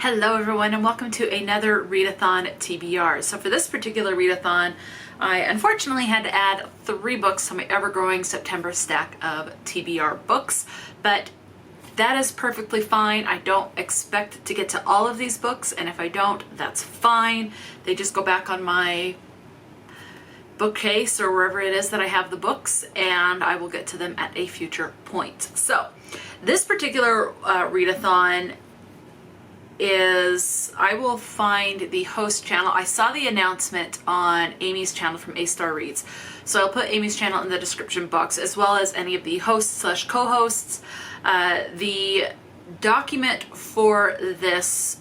Hello everyone and welcome to another Readathon TBR. So for this particular Readathon, I unfortunately had to add 3 books to my ever-growing September stack of TBR books, but that is perfectly fine. I don't expect to get to all of these books, and if I don't, that's fine. They just go back on my bookcase or wherever it is that I have the books, and I will get to them at a future point. So this particular Readathon is, I will find the host channel. I saw the announcement on Amy's channel from A Star Reads, so I'll put Amy's channel in the description box, as well as any of the hosts / co-hosts. The document for this,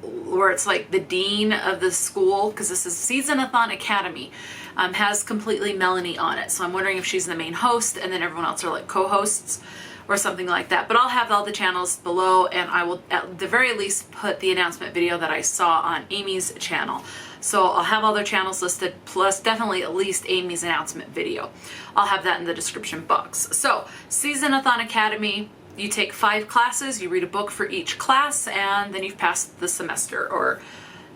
where it's like the dean of the school, because this is Seasonathon Academy, has completely Melanie on it. So I'm wondering if she's the main host and then everyone else are like co-hosts or something like that. But I'll have all the channels below, and I will at the very least put the announcement video that I saw on Amy's channel. So I'll have all their channels listed, plus definitely at least Amy's announcement video. I'll have that in the description box. So Seasonathon Academy, you take 5 classes, you read a book for each class, and then you've passed the semester or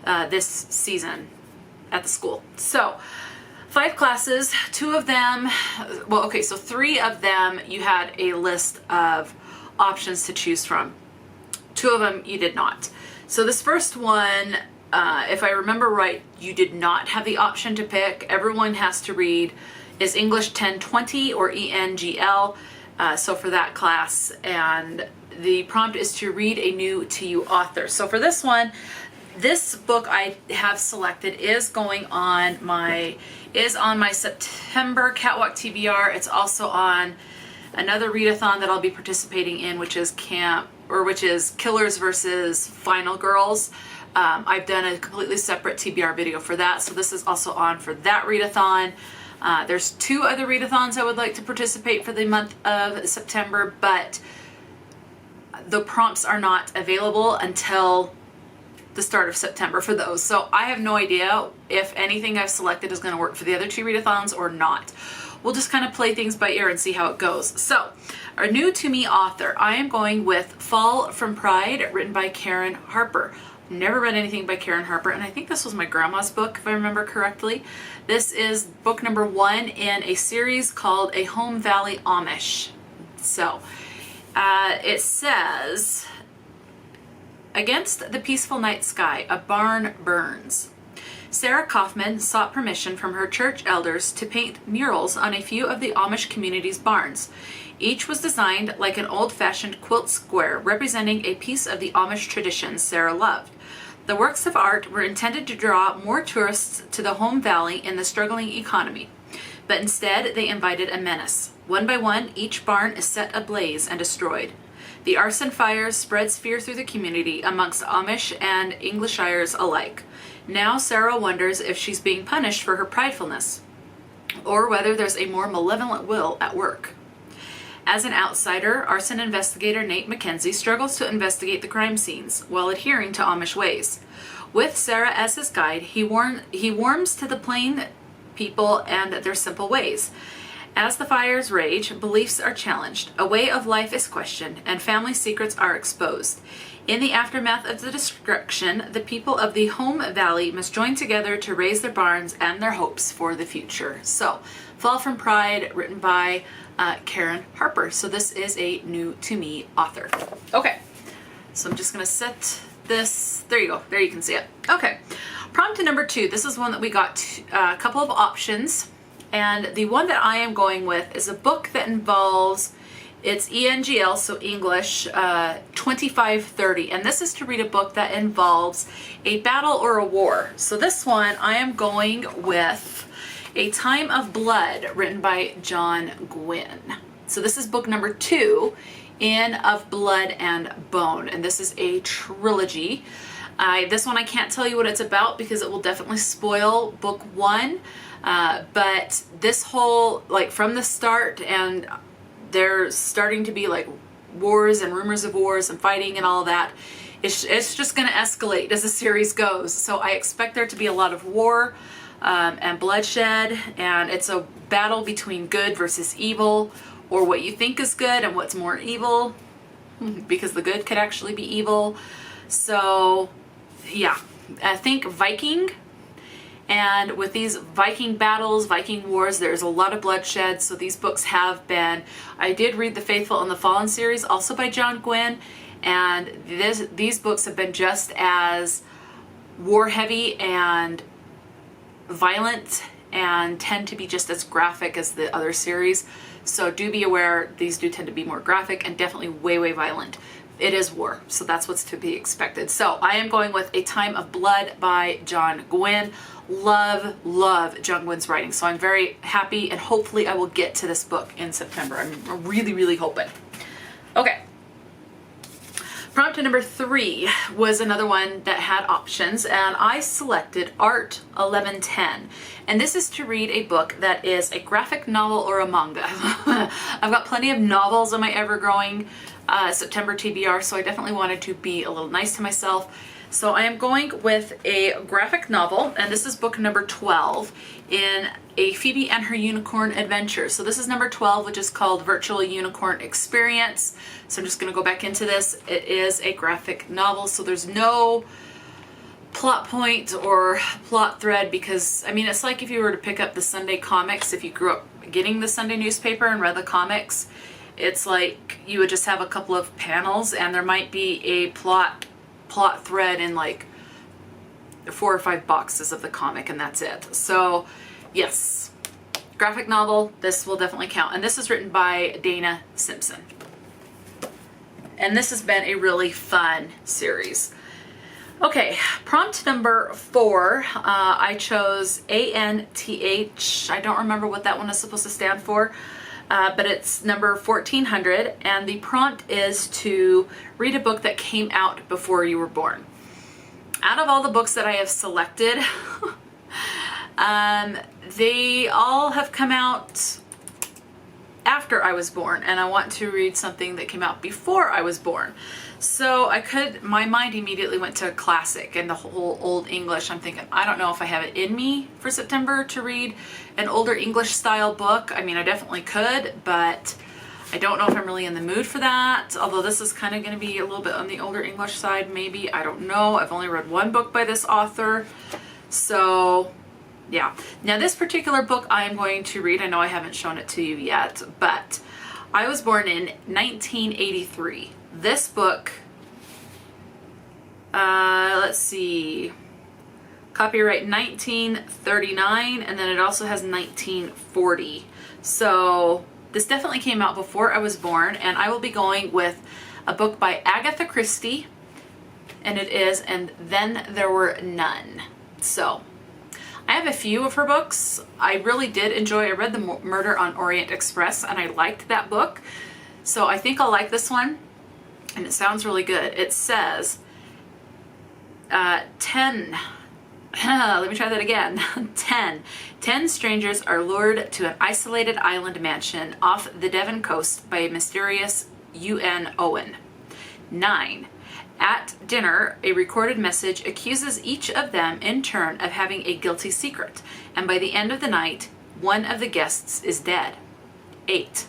this season at the school. So 5 classes, 2 of them, well, okay, so 3 of them you had a list of options to choose from. 2 of them you did not. So this first one, if I remember right, you did not have the option to pick. Everyone has to read is English 1020 or ENGL, so for that class, and the prompt is to read a new to you author. So for this one, this book I have selected is on my September Catwalk TBR. It's also on another readathon that I'll be participating in, which is Killers versus Final Girls. I've done a completely separate TBR video for that, so this is also on for that readathon. There's 2 other readathons I would like to participate for the month of September, but the prompts are not available until the start of September for those. So I have no idea if anything I've selected is going to work for the other 2 readathons or not. We'll just kind of play things by ear and see how it goes. So our new to me author, I am going with Fall from Pride, written by Karen Harper. Never read anything by Karen Harper, and I think this was my grandma's book, if I remember correctly. This is book number 1 in a series called A Home Valley Amish. So it says, against the peaceful night sky, a barn burns. Sarah Kaufman sought permission from her church elders to paint murals on a few of the Amish community's barns. Each was designed like an old-fashioned quilt square representing a piece of the Amish tradition Sarah loved. The works of art were intended to draw more tourists to the home valley in the struggling economy, but instead they invited a menace. One by one, each barn is set ablaze and destroyed. The arson fires spreads fear through the community amongst Amish and Englishires alike. Now Sarah wonders if she's being punished for her pridefulness, or whether there's a more malevolent will at work. As an outsider, arson investigator Nate McKenzie struggles to investigate the crime scenes while adhering to Amish ways. With Sarah as his guide, he warms to the plain people and their simple ways. As the fires rage, beliefs are challenged, a way of life is questioned, and family secrets are exposed. In the aftermath of the destruction, the people of the home valley must join together to raise their barns and their hopes for the future. So, Fall from Pride, written by Karen Harper. So this is a new to me author. Okay, so I'm just gonna set this, there you go, there you can see it. Okay, prompt to number 2, this is one that we got a couple of options. And the one that I am going with is a book that involves, it's ENGL, so English, 2530. And this is to read a book that involves a battle or a war. So this one, I am going with A Time of Blood, written by John Gwynne. So this is book number 2 in Of Blood and Bone. And this is a trilogy. This one I can't tell you what it's about because it will definitely spoil book 1. But this whole, like from the start, and there's starting to be like wars and rumors of wars and fighting and all that, it's just going to escalate as the series goes. So I expect there to be a lot of war and bloodshed, and it's a battle between good versus evil, or what you think is good and what's more evil, because the good could actually be evil. So yeah, I think Viking. And with these Viking battles, Viking wars, there's a lot of bloodshed. So these books have been, I did read The Faithful and the Fallen series, also by Gwynne. And these books have been just as war heavy and violent and tend to be just as graphic as the other series. So do be aware, these do tend to be more graphic and definitely way, way violent. It is war, so that's what's to be expected. So I am going with A Time of Blood by Gwynne. Love, love Gwynne's writing. So I'm very happy, and hopefully I will get to this book in September. I'm really, really hoping. Okay. Prompt number 3 was another one that had options, and I selected Art 1110. And this is to read a book that is a graphic novel or a manga. I've got plenty of novels in my ever-growing September TBR, so I definitely wanted to be a little nice to myself. So I am going with a graphic novel, and this is book number 12 in A Phoebe and Her Unicorn Adventure. So this is number 12, which is called Virtual Unicorn Experience. So I'm just going to go back into this. It is a graphic novel, so there's no plot point or plot thread, because, I mean, it's like if you were to pick up the Sunday comics, if you grew up getting the Sunday newspaper and read the comics, it's like you would just have a couple of panels and there might be a plot thread in like 4 or 5 boxes of the comic, and that's it. So yes, graphic novel, this will definitely count. And this is written by Donna Simpson. And this has been a really fun series. Okay, prompt number 4, I chose ANTH. I don't remember what that one is supposed to stand for. But it's number 1400, and the prompt is to read a book that came out before you were born. Out of all the books that I have selected, they all have come out after I was born, and I want to read something that came out before I was born. So my mind immediately went to classic and the whole Old English. I'm thinking, I don't know if I have it in me for September to read an older English style book. I mean, I definitely could, but I don't know if I'm really in the mood for that. Although this is kind of going to be a little bit on the older English side, maybe. I don't know. I've only read one book by this author. So yeah. Now this particular book I am going to read, I know I haven't shown it to you yet, but I was born in 1983. This book, let's see, copyright 1939, and then it also has 1940. So this definitely came out before I was born, and I will be going with a book by Agatha Christie, and it is And Then There Were None. So I have a few of her books. I really did enjoy, I read The Murder on Orient Express, and I liked that book. So I think I'll like this one. And it sounds really good. It says, 10, let me try that again. 10 strangers are lured to an isolated island mansion off the Devon coast by a mysterious UN Owen. 9, at dinner, a recorded message accuses each of them in turn of having a guilty secret, and by the end of the night, one of the guests is dead. 8,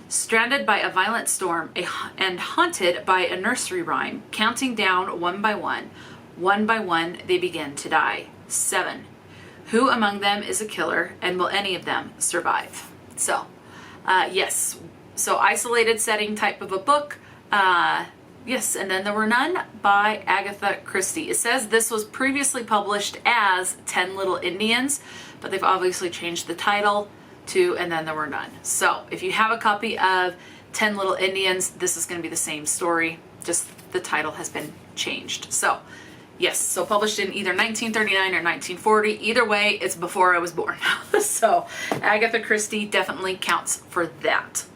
stranded by a violent storm and haunted by a nursery rhyme, counting down one by one they begin to die. 7, who among them is a killer, and will any of them survive? So, yes, so isolated setting type of a book. Yes, And Then There Were None by Agatha Christie. It says this was previously published as 10 Little Indians, but they've obviously changed the title to And Then There Were None. So if you have a copy of 10 Little Indians, this is going to be the same story, just the title has been changed. So yes, so published in either 1939 or 1940. Either way, it's before I was born. So Agatha Christie definitely counts for that.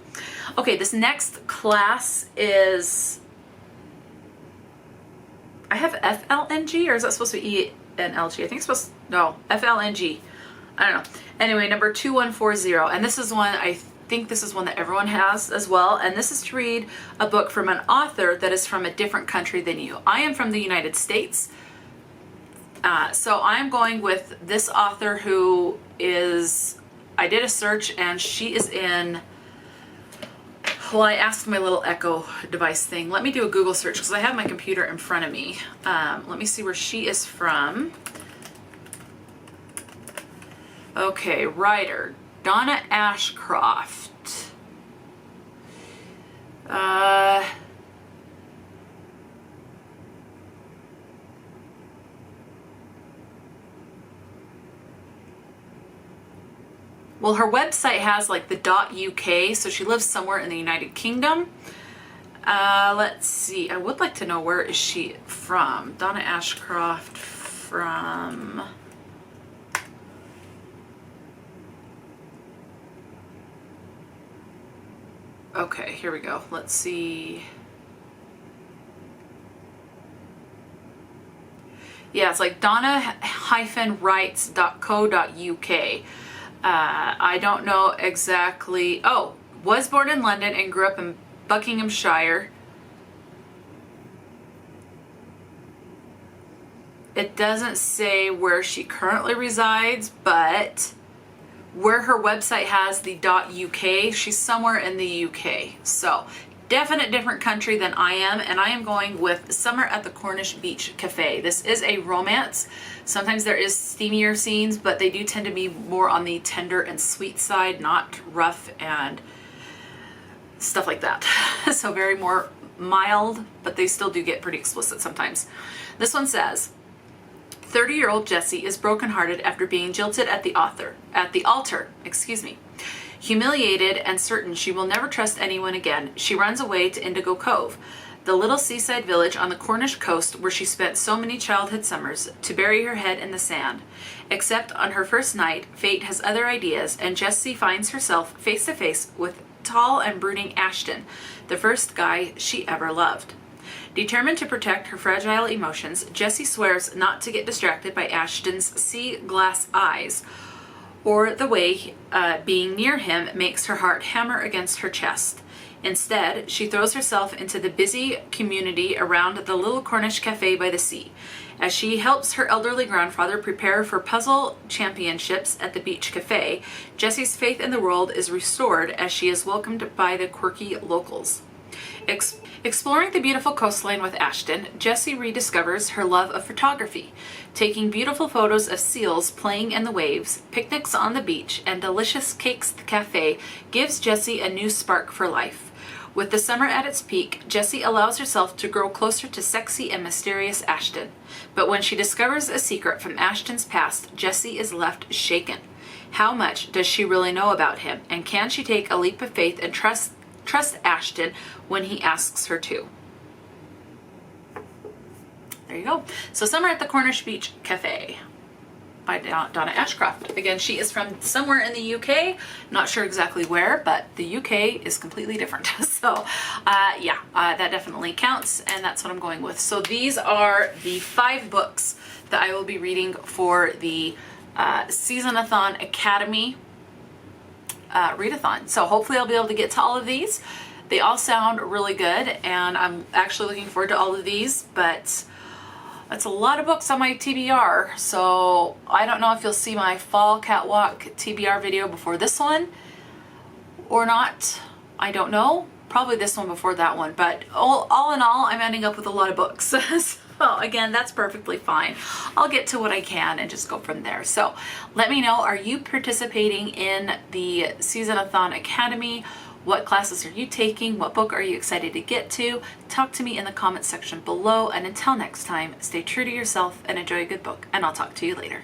Okay, this next class is, I have FLNG, or is that supposed to be ENLG? I think it's supposed to, no, FLNG. I don't know. Anyway, number 2140, and this is one, I think this is one that everyone has as well, and this is to read a book from an author that is from a different country than you. I am from the United States, so I'm going with this author who is, I did a search, and she is in, Well, I asked my little Echo device thing. Let me do a Google search because I have my computer in front of me. Let me see where she is from. Okay, writer, Donna Ashcroft. Well, her website has like the .uk, so she lives somewhere in the United Kingdom. Let's see. I would like to know, where is she from? Donna Ashcroft from... Okay, here we go. Let's see. Yeah, it's like donna-writes.co.uk. I don't know exactly. Oh, was born in London and grew up in Buckinghamshire. It doesn't say where she currently resides, but where her website has the .uk, she's somewhere in the UK. So definite different country than I am, and I am going with Summer at the Cornish Beach Cafe. This is a romance. Sometimes there is steamier scenes, but they do tend to be more on the tender and sweet side, not rough and stuff like that. So very more mild, but they still do get pretty explicit sometimes. This one says, 30-year-old Jessie is brokenhearted after being jilted at the altar. Humiliated and certain she will never trust anyone again, she runs away to Indigo Cove, the little seaside village on the Cornish coast where she spent so many childhood summers, to bury her head in the sand. Except on her first night, fate has other ideas, and Jessie finds herself face to face with tall and brooding Ashton, the first guy she ever loved. Determined to protect her fragile emotions, Jessie swears not to get distracted by Ashton's sea glass eyes, or the way being near him makes her heart hammer against her chest. Instead, she throws herself into the busy community around the little Cornish cafe by the sea. As she helps her elderly grandfather prepare for puzzle championships at the beach cafe, Jessie's faith in the world is restored as she is welcomed by the quirky locals. Exploring the beautiful coastline with Ashton, Jessie rediscovers her love of photography. Taking beautiful photos of seals playing in the waves, picnics on the beach, and delicious cakes at the cafe gives Jessie a new spark for life. With the summer at its peak, Jessie allows herself to grow closer to sexy and mysterious Ashton. But when she discovers a secret from Ashton's past, Jessie is left shaken. How much does she really know about him, and can she take a leap of faith and trust Ashton when he asks her to? There you go. So Summer at the Cornish Beach Cafe by Donna Ashcroft. Again, she is from somewhere in the UK. Not sure exactly where, but the UK is completely different. So that definitely counts, and that's what I'm going with. So these are the 5 books that I will be reading for the Seasonathon Academy readathon. So hopefully I'll be able to get to all of these. They all sound really good, and I'm actually looking forward to all of these, but that's a lot of books on my TBR, so I don't know if you'll see my fall catwalk TBR video before this one or not. I don't know. Probably this one before that one, but all in all, I'm ending up with a lot of books. So again, that's perfectly fine. I'll get to what I can and just go from there. So let me know, are you participating in the Seasonathon Academy? What classes are you taking? What book are you excited to get to? Talk to me in the comments section below. And until next time, stay true to yourself and enjoy a good book. And I'll talk to you later.